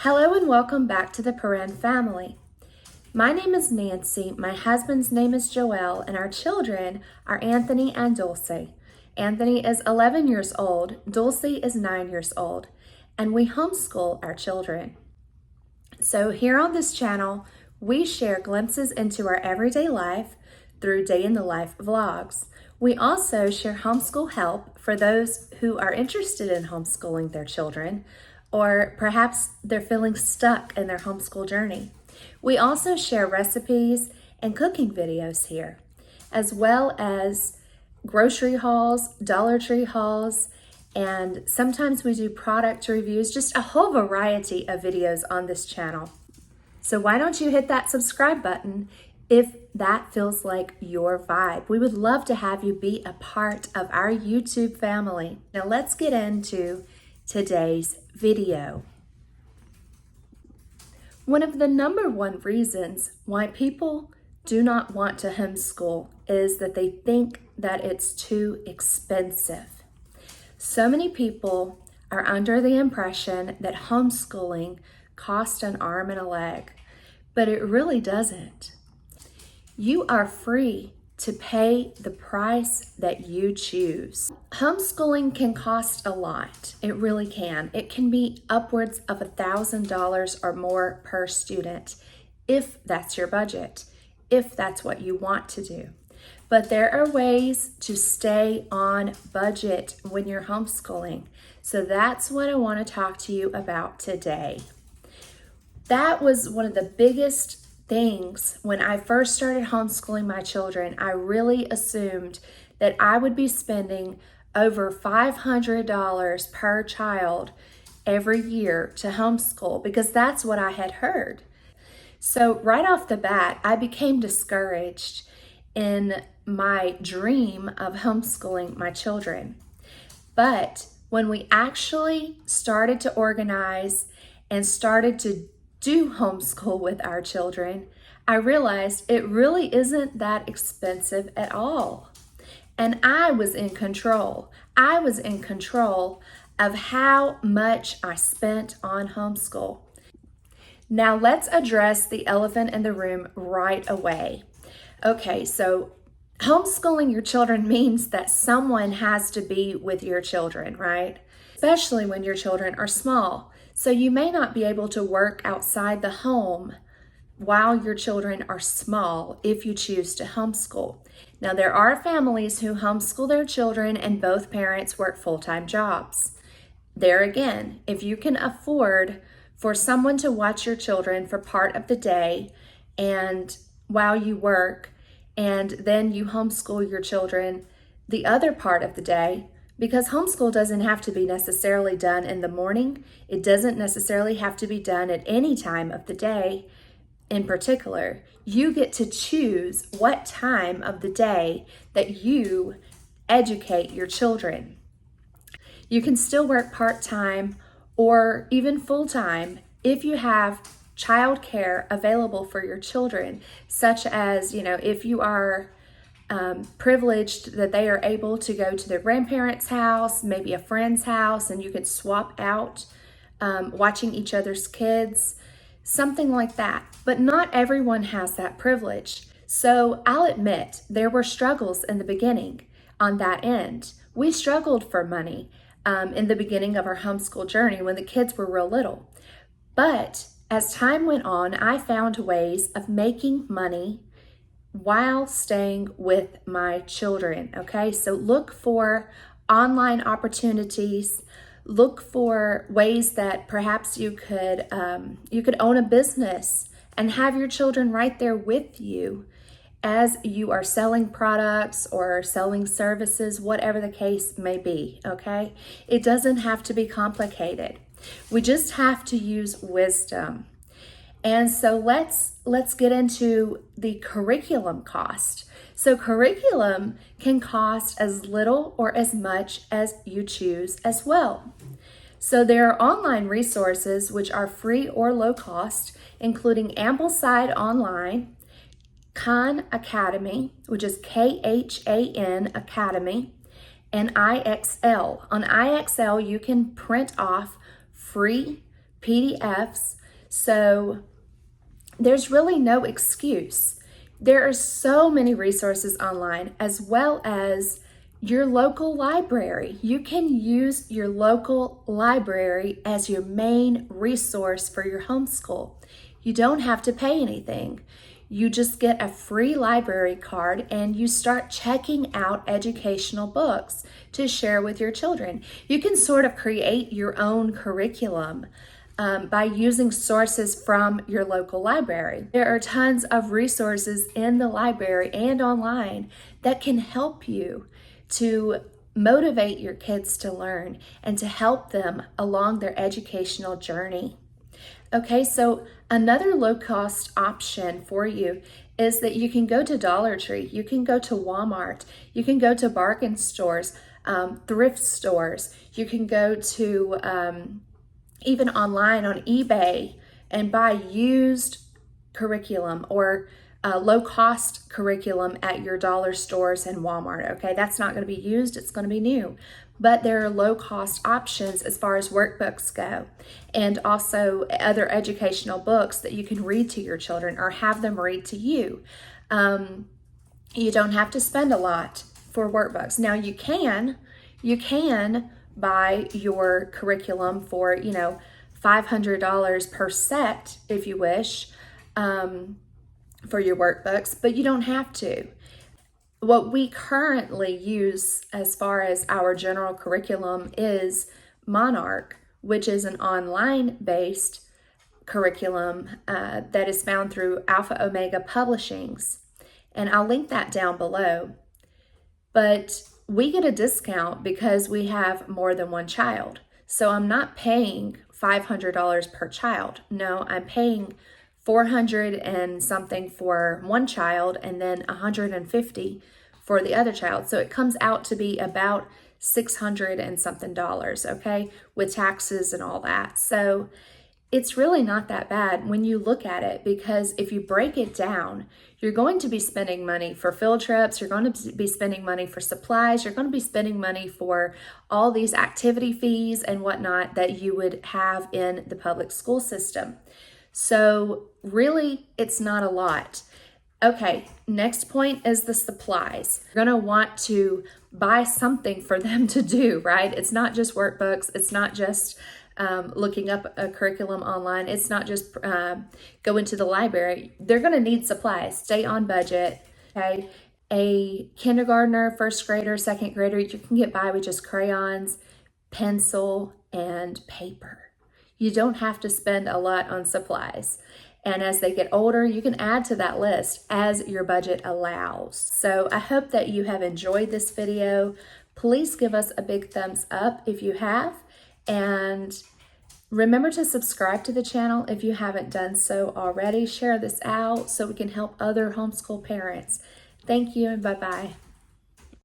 Hello and welcome back to the Peren family. My name is Nancy, my husband's name is Joelle, and our children are Anthony and Dulce. Anthony is 11 years old, Dulce is 9 years old, and we homeschool our children. So here on this channel, we share glimpses into our everyday life through day in the life vlogs. We also share homeschool help for those who are interested in homeschooling their children, or perhaps they're feeling stuck in their homeschool journey. We also share recipes and cooking videos here, as well as grocery hauls, Dollar Tree hauls, and sometimes we do product reviews, just a whole variety of videos on this channel. So why don't you hit that subscribe button if that feels like your vibe? We would love to have you be a part of our YouTube family. Now let's get into today's video. One of the number one reasons why people do not want to homeschool is that they think that it's too expensive. So many people are under the impression that homeschooling costs an arm and a leg, but it really doesn't. You are free to pay the price that you choose. Homeschooling can cost a lot. It really can. It can be upwards of $1,000 or more per student, if that's your budget, if that's what you want to do. But there are ways to stay on budget when you're homeschooling. So that's what I want to talk to you about today. That was one of the biggest things when I first started homeschooling my children. I really assumed that I would be spending over $500 per child every year to homeschool because that's what I had heard. So right off the bat, I became discouraged in my dream of homeschooling my children. But when we actually started to organize and started to do homeschool with our children, I realized it really isn't that expensive at all. And I was in control. I was in control of how much I spent on homeschool. Now let's address the elephant in the room right away. Okay, so homeschooling your children means that someone has to be with your children, right? Especially when your children are small. So you may not be able to work outside the home while your children are small if you choose to homeschool. Now there are families who homeschool their children and both parents work full-time jobs. There again, if you can afford for someone to watch your children for part of the day and while you work, and then you homeschool your children the other part of the day, because homeschool doesn't have to be necessarily done in the morning. It doesn't necessarily have to be done at any time of the day in particular. You get to choose what time of the day that you educate your children. You can still work part-time or even full-time if you have childcare available for your children, such as, if you are privileged that they are able to go to their grandparents' house, maybe a friend's house, and you can swap out watching each other's kids, something like that. But not everyone has that privilege. So I'll admit there were struggles in the beginning on that end. We struggled for money in the beginning of our homeschool journey when the kids were real little. But as time went on, I found ways of making money while staying with my children, okay? So look for online opportunities, look for ways that perhaps you could own a business and have your children right there with you as you are selling products or selling services, whatever the case may be, okay? It doesn't have to be complicated. We just have to use wisdom. And so let's get into the curriculum cost. So curriculum can cost as little or as much as you choose as well. So there are online resources which are free or low cost, including Ambleside Online, Khan Academy, which is Khan Academy, and IXL. On IXL, you can print off free PDFs. So there's really no excuse. There are so many resources online, as well as your local library. You can use your local library as your main resource for your homeschool. You don't have to pay anything. You just get a free library card and you start checking out educational books to share with your children. You can sort of create your own curriculum by using sources from your local library. There are tons of resources in the library and online that can help you to motivate your kids to learn and to help them along their educational journey. Okay, so another low-cost option for you is that you can go to Dollar Tree, you can go to Walmart, you can go to bargain stores, thrift stores, you can go to even online on eBay and buy used curriculum or low-cost curriculum at your dollar stores and Walmart. Okay, that's not going to be used, it's going to be new. But there are low-cost options as far as workbooks go, and also other educational books that you can read to your children or have them read to you. You don't have to spend a lot for workbooks. Now you can buy your curriculum for, $500 per set if you wish, for your workbooks, but you don't have to. What we currently use as far as our general curriculum is Monarch, which is an online-based curriculum that is found through Alpha Omega Publishings. And I'll link that down below. But we get a discount because we have more than one child. So I'm not paying $500 per child. No, I'm paying $400 and something for one child and then $150 for the other child. So it comes out to be about $600 and something, okay, with taxes and all that. So it's really not that bad when you look at it, because if you break it down, you're going to be spending money for field trips, you're going to be spending money for supplies, you're going to be spending money for all these activity fees and whatnot that you would have in the public school system. So really, it's not a lot. Okay, next point is the supplies. You're going to want to buy something for them to do, right? It's not just workbooks. It's not just looking up a curriculum online. It's not just going to the library. They're going to need supplies. Stay on budget, okay? A kindergartner, first grader, second grader, you can get by with just crayons, pencil, and paper. You don't have to spend a lot on supplies. And as they get older, you can add to that list as your budget allows. So I hope that you have enjoyed this video. Please give us a big thumbs up if you have. And remember to subscribe to the channel if you haven't done so already. Share this out so we can help other homeschool parents. Thank you and bye-bye.